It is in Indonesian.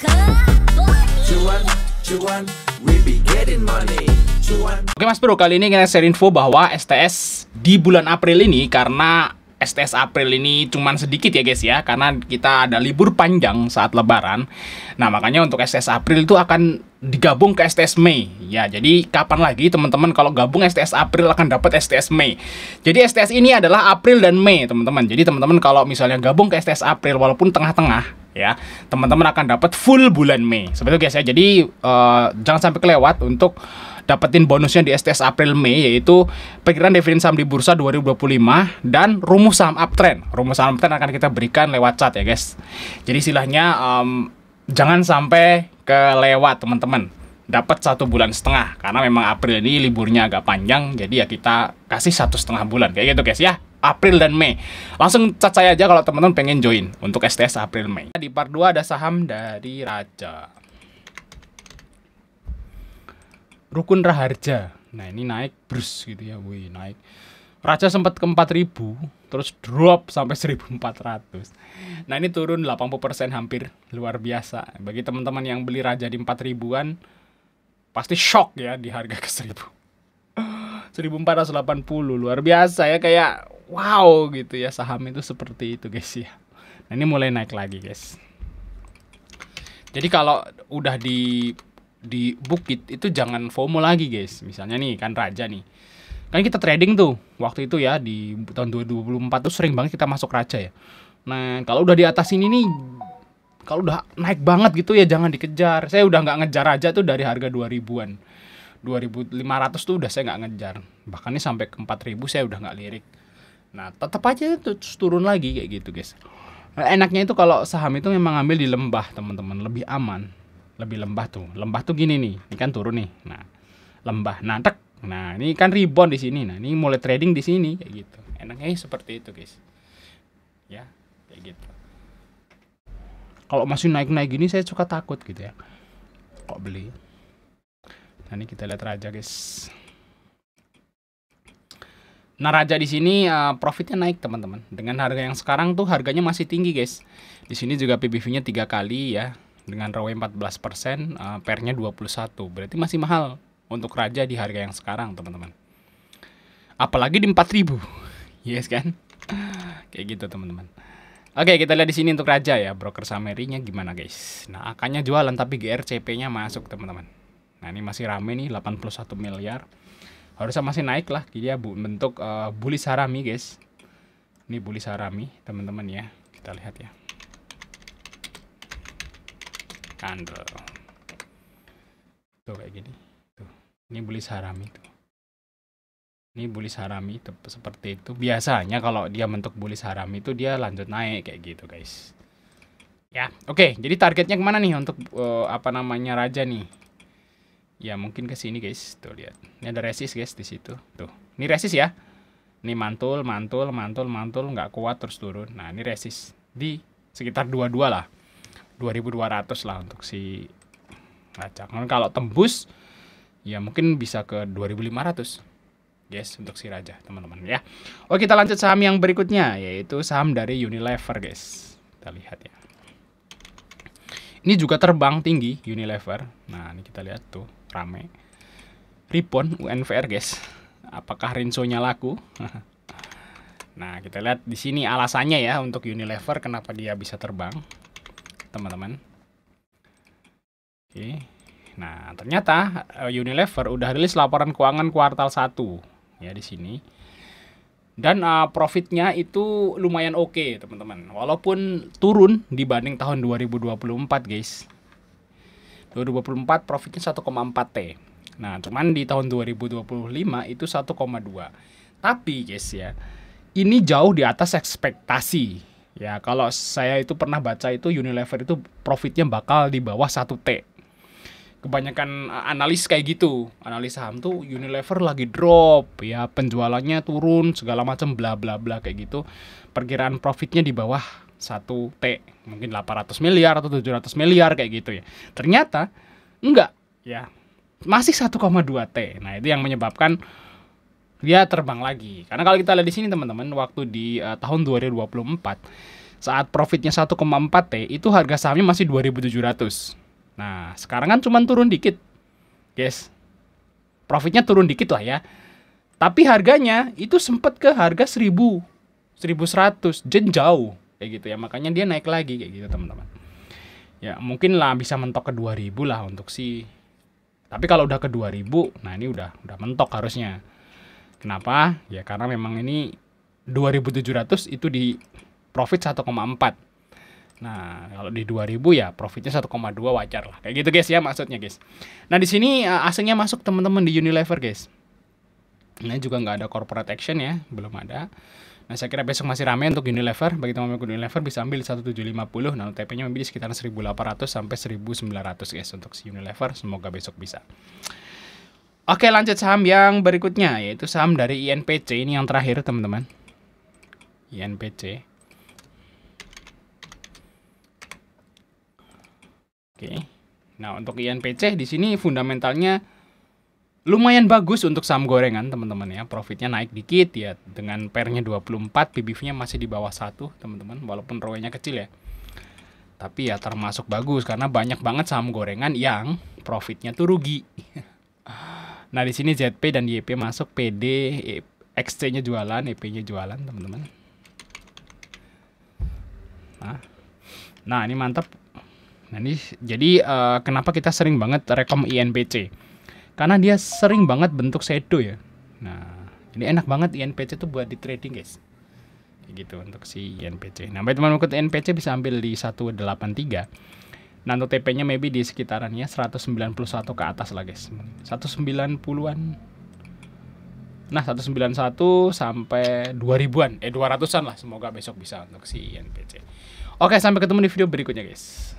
Cuan, cuan, we be getting money. Cuan. Oke Mas Bro, kali ini kita share info bahwa STS di bulan April ini, karena STS April ini cuman sedikit ya guys ya, karena kita ada libur panjang saat lebaran. Nah makanya untuk STS April itu akan digabung ke STS Mei. Ya jadi kapan lagi teman-teman kalau gabung STS April akan dapat STS Mei. Jadi STS ini adalah April dan Mei teman-teman. Jadi teman-teman kalau misalnya gabung ke STS April walaupun tengah-tengah ya, teman-teman akan dapat full bulan Mei. Seperti itu guys ya. Jadi jangan sampai kelewat untuk dapetin bonusnya di STS April Mei, yaitu perkiraan dividen saham di bursa 2025 dan rumus saham uptrend. Rumus saham uptrend akan kita berikan lewat chat ya guys. Jadi istilahnya jangan sampai kelewat teman-teman. Dapat 1,5 bulan karena memang April ini liburnya agak panjang, jadi ya kita kasih 1,5 bulan kayak gitu guys ya. April dan Mei. Langsung chat saya aja kalau teman-teman pengen join untuk STS April Mei. Di part 2 ada saham dari Raja. Rukun Raharja. Nah ini naik brus gitu ya, wih naik. Raja sempat ke 4.000, terus drop sampai 1.400. Nah ini turun 80% hampir, luar biasa. Bagi teman-teman yang beli Raja di 4.000-an, pasti shock ya di harga ke 1.000. 1.480, luar biasa ya, kayak wow gitu ya, saham itu seperti itu guys ya. Nah ini mulai naik lagi guys. Jadi kalau udah di bukit itu jangan FOMO lagi guys. Misalnya nih kan Raja nih, kan kita trading tuh waktu itu ya di tahun 2024 tuh sering banget kita masuk Raja ya. Nah kalau udah di atas ini nih, kalau udah naik banget gitu ya jangan dikejar. Saya udah nggak ngejar Raja tuh dari harga 2000-an, 2.500 tuh udah saya nggak ngejar. Bahkan nih sampai ke 4.000 saya udah nggak lirik. Nah tetap aja tuh turun lagi kayak gitu guys. Nah, enaknya itu kalau saham itu memang ambil di lembah teman-teman, lebih aman. Lebih lembah tuh gini nih, ini kan turun nih, nah lembah, nah tek, nah ini kan rebound di sini, nah ini mulai trading di sini kayak gitu, enaknya seperti itu guys, ya kayak gitu. Kalau masih naik-naik gini saya suka takut gitu ya, kok beli. Nah ini kita lihat Raja guys. Nah Raja di sini profitnya naik teman-teman, dengan harga yang sekarang tuh harganya masih tinggi guys. Di sini juga PBV-nya 3 kali ya. Dengan ROE 14%, PER-nya 21. Berarti masih mahal untuk Raja di harga yang sekarang, teman-teman. Apalagi di 4.000. Yes kan? Kayak gitu, teman-teman. Oke, kita lihat di sini untuk Raja ya. Broker summary-nya gimana, guys? Nah, AK-nya jualan tapi GRCP-nya masuk, teman-teman. Nah, ini masih rame nih, 81 miliar. Harusnya masih naik lah. Dia bentuk bullish harami, guys. Ini bullish harami, teman-teman ya. Kita lihat ya. Candle tuh kayak gini tuh, ini bullish harami tuh, ini bullish harami tuh, seperti itu biasanya. Kalau dia bentuk bullish harami itu dia lanjut naik kayak gitu guys ya. Oke, jadi targetnya kemana nih untuk apa namanya Raja nih ya, mungkin ke sini guys. Tuh lihat, ini ada resist guys di situ tuh, ini resist ya, ini mantul nggak kuat terus turun. Nah ini resist di sekitar 22 lah, 2.200 lah untuk si Raja. Kalau tembus ya mungkin bisa ke 2.500 guys untuk si Raja teman-teman ya. Oke, kita lanjut saham yang berikutnya, yaitu saham dari Unilever guys. Kita lihat ya, ini juga terbang tinggi Unilever. Nah ini kita lihat tuh rame rebound UNVR guys. Apakah Rinso-nya laku? Nah kita lihat di sini alasannya ya untuk Unilever kenapa dia bisa terbang teman-teman. Oke. Nah, ternyata Unilever udah rilis laporan keuangan kuartal 1 ya di sini. Dan profitnya itu lumayan oke, teman-teman. Walaupun turun dibanding tahun 2024, guys. 2024 profitnya 1,4 T. Nah, cuman di tahun 2025 itu 1,2. Tapi, guys ya, ini jauh di atas ekspektasi. Ya, kalau saya itu pernah baca itu Unilever itu profitnya bakal di bawah 1 T. Kebanyakan analis kayak gitu. Analis saham tuh Unilever lagi drop, ya penjualannya turun, segala macam bla bla bla kayak gitu. Perkiraan profitnya di bawah 1 T. Mungkin 800 miliar atau 700 miliar kayak gitu ya. Ternyata enggak, ya. Masih 1,2 T. Nah, itu yang menyebabkan dia terbang lagi. Karena kalau kita lihat di sini teman-teman, waktu di tahun 2024 saat profitnya 1,4 T itu harga sahamnya masih 2.700. Nah, sekarang kan cuma turun dikit, guys. Profitnya turun dikit lah ya. Tapi harganya itu sempat ke harga 1.100, jauh kayak gitu ya. Makanya dia naik lagi kayak gitu, teman-teman. Ya, mungkin lah bisa mentok ke 2.000 lah untuk si. Tapi kalau udah ke 2.000, nah ini udah mentok harusnya. Kenapa? Ya karena memang ini 2.700 itu di profit 1,4. Nah, kalau di 2000 ya profitnya 1,2 wajar lah. Kayak gitu guys ya maksudnya guys. Nah, di sini asingnya masuk teman-teman di Unilever guys. Nah, juga nggak ada corporate action ya, belum ada. Nah, saya kira besok masih ramai untuk Unilever. Bagi teman-teman Unilever bisa ambil 1750. Nah, TP-nya di sekitar 1800 sampai 1900 guys untuk si Unilever. Semoga besok bisa. Oke, lanjut saham yang berikutnya yaitu saham dari INPC. Ini yang terakhir teman-teman. INPC. Oke. Nah, untuk INPC di sini fundamentalnya lumayan bagus untuk saham gorengan, teman-teman ya. Profitnya naik dikit ya dengan pairnya 24, PBV-nya masih di bawah 1, teman-teman, walaupun ROE-nya kecil ya. Tapi ya termasuk bagus karena banyak banget saham gorengan yang profitnya tuh rugi. Nah, di sini ZP dan YP masuk, PD, XC-nya jualan, EP-nya jualan, teman-teman. Nah, ini mantap. Nah, ini jadi kenapa kita sering banget rekom INPC? Karena dia sering banget bentuk shadow ya. Nah, ini enak banget INPC tuh buat di trading guys. Kayak gitu untuk si INPC. Nah, bagi teman-teman ikut INPC bisa ambil di 183. Nah, untuk TP-nya maybe di sekitarannya 191 ke atas lah guys. 190-an. Nah, 191 sampai 2000-an. 200-an lah. Semoga besok bisa untuk si INPC. Oke, sampai ketemu di video berikutnya guys.